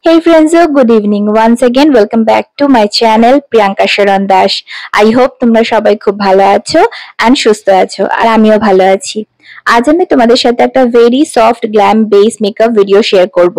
Hey friends, good evening. Once again, welcome back to my channel Priyanka Sharon Dash. I hope তোমরা সবাই খুব ভালো আছো and সুস্থ আছো আর আমিও ভালো আছি। আজ আমি তোমাদের সাথে একটা very soft glam base makeup video share করব।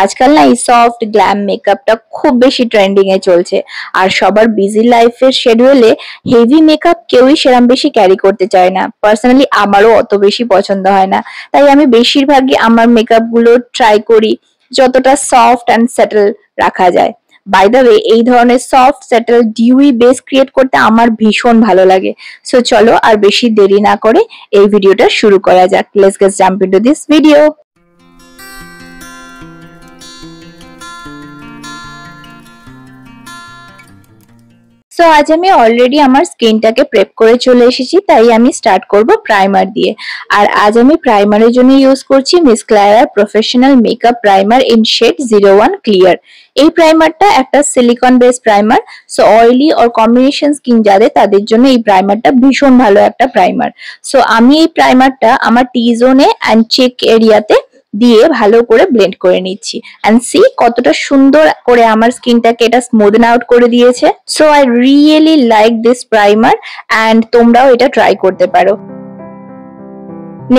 আজকাল না এই সফট গ্ল্যাম মেকআপটা খুব বেশি ট্রেন্ডিং এ চলছে আর সবার বিজি লাইফের শিডিউলে হেভি মেকআপ কেউই সেরকম বেশি ক্যারি করতে চায় না। পার্সোনালি আমারও অত বেশি পছন্দ হয় না, তাই আমি বেশিরভাগই আমার মেকআপ গুলো ট্রাই করি যতটা সফট অ্যান্ড সেটেল রাখা যায়। বাই দ্য ওয়ে, এই ধরনের soft settle dewy base create করতে আমার ভীষণ ভালো লাগে। সো চলো আর বেশি দেরি না করে এই ভিডিওটা শুরু করা যাক। Let's get jump into this video. So আজ আমি অলরেডি আমার স্কিনটাকে প্রেপ করে চলে এসেছি, তাই আমি স্টার্ট করব প্রাইমার দিয়ে। আর আজ আমি প্রাইমারের জন্য ইউজ করছি মিস ক্লারার professional makeup primer in shade 01 clear. এই প্রাইমারটা একটা silicon base primer. So oily আর কম্বিনেশন স্কিন যাদের, তাদের জন্য এই প্রাইমারটা ভীষণ ভালো একটা প্রাইমার। সো আমি এই প্রাইমারটা আমার টি জোনে অ্যান্ড চেক এরিয়াতে দিয়ে ভালো করে ব্লেন্ড করে নিচ্ছি এন্ড সি কতটা সুন্দর করে আমার স্কিনটাকে এটা স্মুথেন আউট করে দিয়েছে। So I really like this primer and তোমরাও এটা ট্রাই করতে পারো।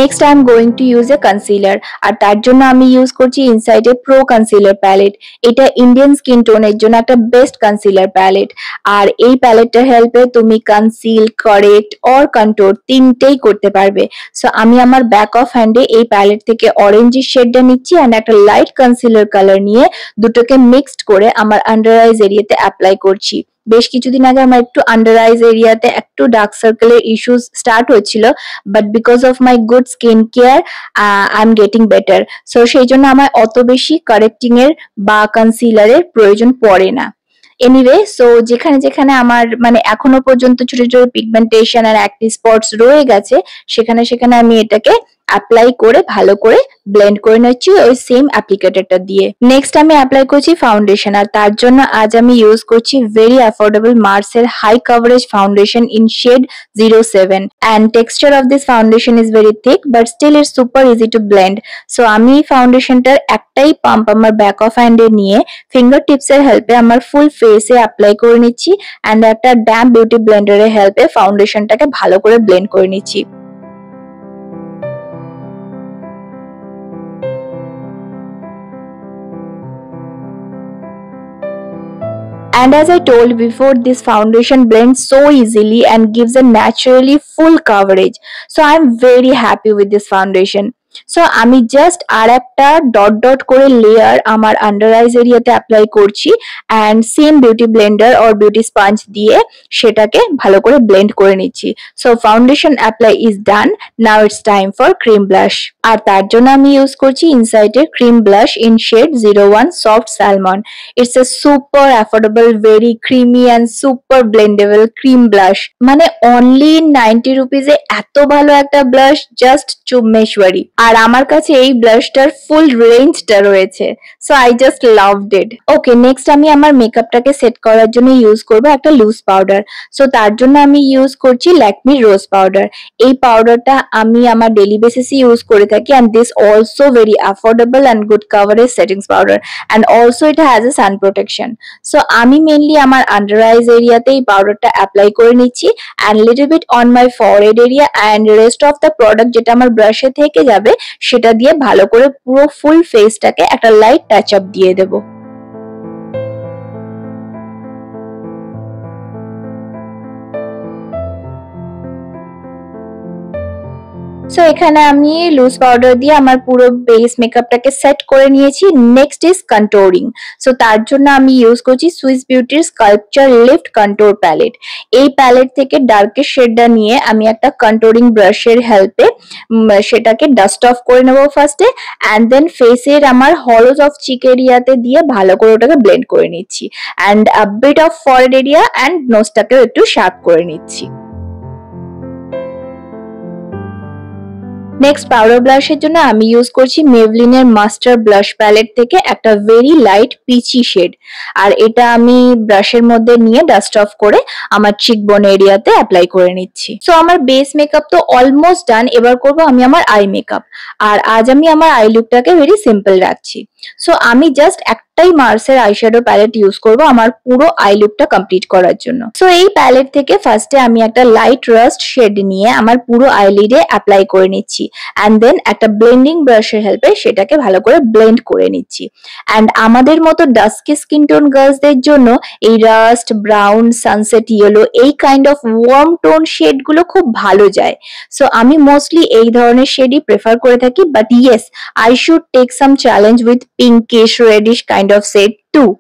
Next I am going to use a concealer, আর তার জন্য আমি ইউজ করছি ইনসাইডে প্রো কনসিলার প্যালেট। এটা ইন্ডিয়ান স্কিন টোনের জন্য একটা বেস্ট কনসিলার প্যালেট। আর এই প্যালেটটার হেল্পে তুমি কনসিল, কারেক্ট অর কন্ট্রোল তিনটেই করতে পারবে। সো আমি আমার ব্যাক অফ হ্যান্ডে এই প্যালেট থেকে অরেঞ্জের শেডটা নিচ্ছি অ্যান্ড একটা লাইট কনসিলার কালার নিয়ে দুটোকে মিক্সড করে আমার আন্ডার আইজ এরিয়াতে অ্যাপ্লাই করছি। বেশ কিছুদিন আগে আমার একটু আন্ডার আইজ এরিয়াতে একটু ডার্ক সার্কেলের ইস্যুস স্টার্ট হচ্ছিল, but because of my good skin care I am getting better. So সেই জন্য আমার অত বেশি কারেক্টিং এর বা কনসিলারের প্রয়োজন পড়ে না। এনিওয়ে, সো যেখানে যেখানে আমার মানে এখনো পর্যন্ত ছোট ছোট পিগমেন্টেশন আর অ্যাক্নি স্পটস রয়ে গেছে, সেখানে সেখানে আমি এটাকে অ্যাপ্লাই করে ভালো করে ব্লেন্ড করে নিচ্ছি ওই সেম অ্যাপ্লিকেটরটা দিয়ে। নেক্সট আমি অ্যাপ্লাই করছি ফাউন্ডেশন, আর তার জন্য আজ আমি ইউজ করছি ভেরি অ্যাফোর্ডেবল মার্সের high coverage foundation in shade 07 and texture of this foundation is very thick but still it's super easy to blend. So আমি এই ফাউন্ডেশনটার একটাই পাম্প আমার ব্যাক অফ হ্যান্ডে নিয়ে ফিঙ্গার টিপস এর হেল্পে আমার ফুল ফেসে অ্যাপ্লাই করে নিচ্ছি এন্ড একটা ড্যাম্প বিউটি ব্লেন্ডারের হেল্পে ফাউন্ডেশনটাকে ভালো করে ব্লেন্ড করে নিচ্ছি। And as I told before, this foundation blends so easily and gives a naturally full coverage. So I am very happy with this foundation. So আমি জাস্ট আর একটা ডট ডট করে layer আমার under eyes এরিয়াতে apply করছি and same beauty blender or beauty sponge দিয়ে সেটাকে ভালো করে ব্লেন্ড করে নিচ্ছি। So foundation apply is done, now it's time for cream blush. আর তার জন্য আমি ইউজ করছি ইনসাইডের cream blush in shade 01 soft salmon. It's a super affordable, very creamy and super blendable cream blush. মানে অনলি 90 রুপিজে এত ভালো একটা ব্লাশ, জাস্ট চুম্মেশ্বরী। আর আমার কাছে এই ব্লাশটার ফুল রেঞ্জটা রয়েছে, so I just loved it. Okay, next আমি আমার মেকআপটাকে সেট করার জন্য ইউজ করব একটা লুজ পাউডার। সো তার জন্য আমি ইউজ করছি ল্যাকমি রোজ পাউডার। এই পাউডারটা আমি আমার ডেইলি বেসিসে ইউজ করে থাকি and this also very affordable and good coverage settings powder and also it has a sun protection. So আমি মেনলি আমার আন্ডার আইজ এরিয়াতে এই পাউডারটা অ্যাপ্লাই করে নিচ্ছি and little bit on my forehead area and rest of the product যেটা আমার ব্রাশে থেকে যাবে সেটা দিয়ে ভালো করে পুরো ফুল ফেসটাকে একটা লাইট টাচ আপ দিয়ে দেবো। সো এখানে আমি লুজ পাউডার দিয়ে আমার পুরো বেস মেকআপটাকে সেট করে নিয়েছি। Next is কন্ট্রোরিং। সো তার জন্য আমি ইউজ করছি সুইস বিউটির স্কাল্পচার লিফট কন্ট্রোর প্যালেট। এই প্যালেট থেকে ডার্কের শেডটা নিয়ে আমি একটা কন্ট্রোরিং ব্রাশের হেল্পে সেটাকে ডাস্ট অফ করে নেবো ফার্স্টে অ্যান্ড দেন ফেসের আমার হলোজ অফ চিক এরিয়াতে দিয়ে ভালো করে ওটাকে ব্লেন্ড করে নিচ্ছি and a bit of forehead area and নোজটাকেও একটু শার্প করে নিচ্ছি। নেক্সট পাউডার ব্লাশের জন্য আমি ইউজ করছি মেভলিনের মাস্টার ব্লাশ প্যালেট থেকে একটা ভেরি লাইট পিচি শেড। আর এটা আমি ব্রাশের মধ্যে নিয়ে ডাস্ট অফ করে আমার চিকবোন এরিয়াতে অ্যাপ্লাই করে নিচ্ছি। সো আমার বেস মেকআপ তো অলমোস্ট ডান, এবার করব আমি আমার আই মেকআপ। আর আজ আমি আমার আই লুকটাকে ভেরি সিম্পল রাখছি। সো আমি জাস্ট একটাই মার্সের আইশ্যাডো প্যালেট ইউজ করব আমার পুরো আই লুকটা কমপ্লিট করার জন্য। সো এই প্যালেট থেকে ফার্স্টে আমি একটা লাইট রাস্ট শেড নিয়ে আমার পুরো আইলিডে অ্যাপ্লাই করে নিচ্ছি অ্যান্ড দেন একটা ব্লেন্ডিং ব্রাশের হেল্পে সেটাকে ভালো করে ব্লেন্ড করে নিচ্ছি। অ্যান্ড আমাদের মতো ডাস্কি স্কিন টোন গার্লসদের জন্য এই রাস্ট, ব্রাউন, সানসেট ইয়েলো এই kind of warm tone shade গুলো খুব ভালো যায়। সো আমি মোস্টলি এই ধরনের শেডই প্রেফার করে থাকি, but yes I should take some challenge with pinkish reddish kind of shade too.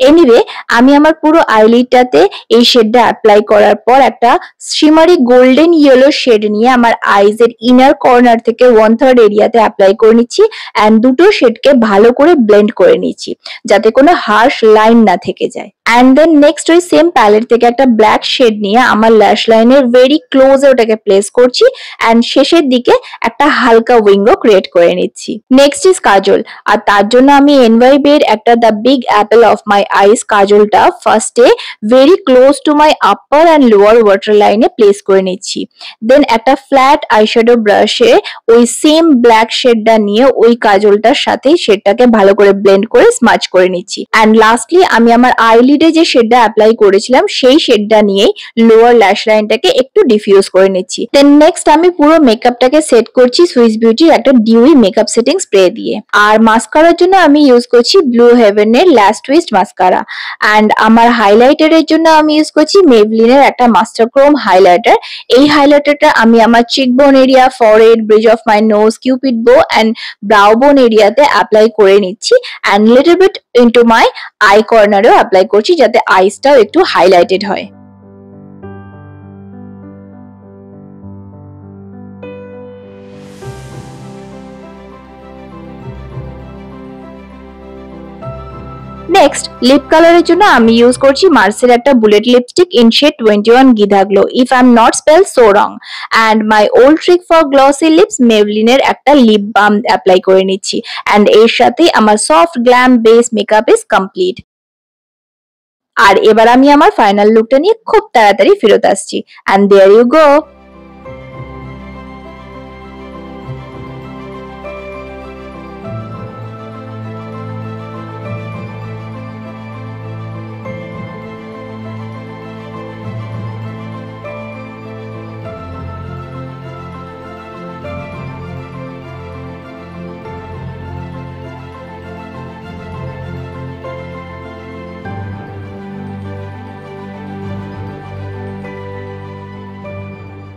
Anyway আমি আমার পুরো আইলিডটাতে এই শেডটা অ্যাপ্লাই করার পর একটা শিমারি গোল্ডেন ইয়েলো শেড নিয়ে আমার আইজের ইনার কর্নার থেকে 1/3 এরিয়াতে অ্যাপ্লাই করে নিচ্ছি অ্যান্ড দুটো শেডকে ভালো করে ব্লেন্ড করে নিচ্ছি যাতে কোনো হার্শ লাইন না থেকে যায়। অ্যান্ড দেন নেক্সট ওই সেম প্যালেট থেকে একটা ব্ল্যাক শেড নিয়ে আমার ল্যাশ লাইনের ভেরি ক্লোজে ওটাকে প্লেস করছি অ্যান্ড শেষের দিকে একটা হালকা উইঙ্গো ক্রিয়েট করে নিচ্ছি। নেক্সট ইজ কাজল, আর তার জন্য আমি NYB এর একটা the big apple of my eyes কাজলটা ফার্স্টে very close to my upper and lower water লাইনে প্লেস করে নিচ্ছি। দেন একটা ফ্ল্যাট আইশ্যাডো ব্রাশে ওই সেম ব্ল্যাক শেডটা নিয়ে ওই কাজলটার সাথে শেডটাকে ভালো করে ব্লেন্ড করে স্মাচ করে নিচ্ছি। অ্যান্ড লাস্টলি আমি আমার আইলিডে যে শেডটা অ্যাপ্লাই করেছিলাম সেই শেডটা নিয়েই লোয়ার ল্যাশ লাইনটাকে একটু ডিফিউজ করে নিচ্ছি। দেন নেক্সট আমি পুরো মেকআপটাকে সেট করছি সুইস বিউটির একটা ডিউই মেকআপ সেটিং স্প্রে দিয়ে। আর মাস্কারার জন্য আমি ইউজ করছি ব্লু হেভেনের ল্যাশ টুইস্ট মাস্কারা। অ্যান্ড আমার হাইলাইটারের জন্য আমি ইউজ করছি মেভলিনের একটা মাস্টার ক্রোম হাইলাইটার। এই হাইলাইটারটা আমি আমার cheekbone area, forehead, bridge of my nose, cupid bow and brow bone এরিয়াতে অ্যাপ্লাই করে নিচ্ছি and little bit into my eye কর্নারেও অ্যাপ্লাই করছি যাতে আইসটাও একটু হাইলাইটেড হয়। নেক্সট লিপ কালারের জন্য আমি ইউজ করছি মার্সের একটা bullet lipstick in shade 21 Giddha glow, if I am not spell so wrong. And my old trick for glossy lips মেভলিনের একটা লিপ বাম অ্যাপ্লাই করে নিচ্ছি অ্যান্ড এর সাথে আমার soft glam base makeup is complete. আর এবার আমি আমার ফাইনাল লুকটা নিয়ে খুব তাড়াতাড়ি ফেরত আসছি and there you go.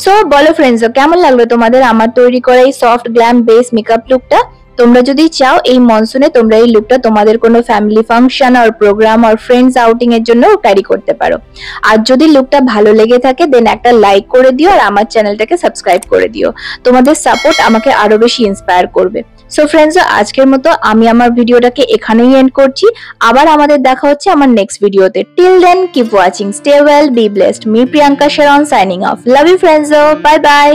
So বলো ফ্রেন্ডস, কেমন লাগলো তোমাদের আমার তৈরি করা এই সফট গ্ল্যাম বেস মেকআপ লুকটা? তোমরা যদি চাও এই মনসুনে তোমরা এই লুকটা তোমাদের কোনো ফ্যামিলি ফাংশন আর প্রোগ্রাম আর ফ্রেন্ডস আউটিং এর জন্য ক্যারি করতে পারো। আর যদি লুকটা ভালো লেগে থাকে দেন একটা লাইক করে দিও আর আমার চ্যানেলটাকে সাবস্ক্রাইব করে দিও। তোমাদের সাপোর্ট আমাকে আরো বেশি ইন্সপায়ার করবে। সো ফ্রেন্ডস, আজকের মতো আমি আমার ভিডিওটাকে এখানেই এন্ড করছি। আবার আমাদের দেখা হচ্ছে আমার নেক্সট ভিডিওতে। Till then keep watching, stay well, be blessed. Me Priyanka Sharan signing off. Love you friends, bye by.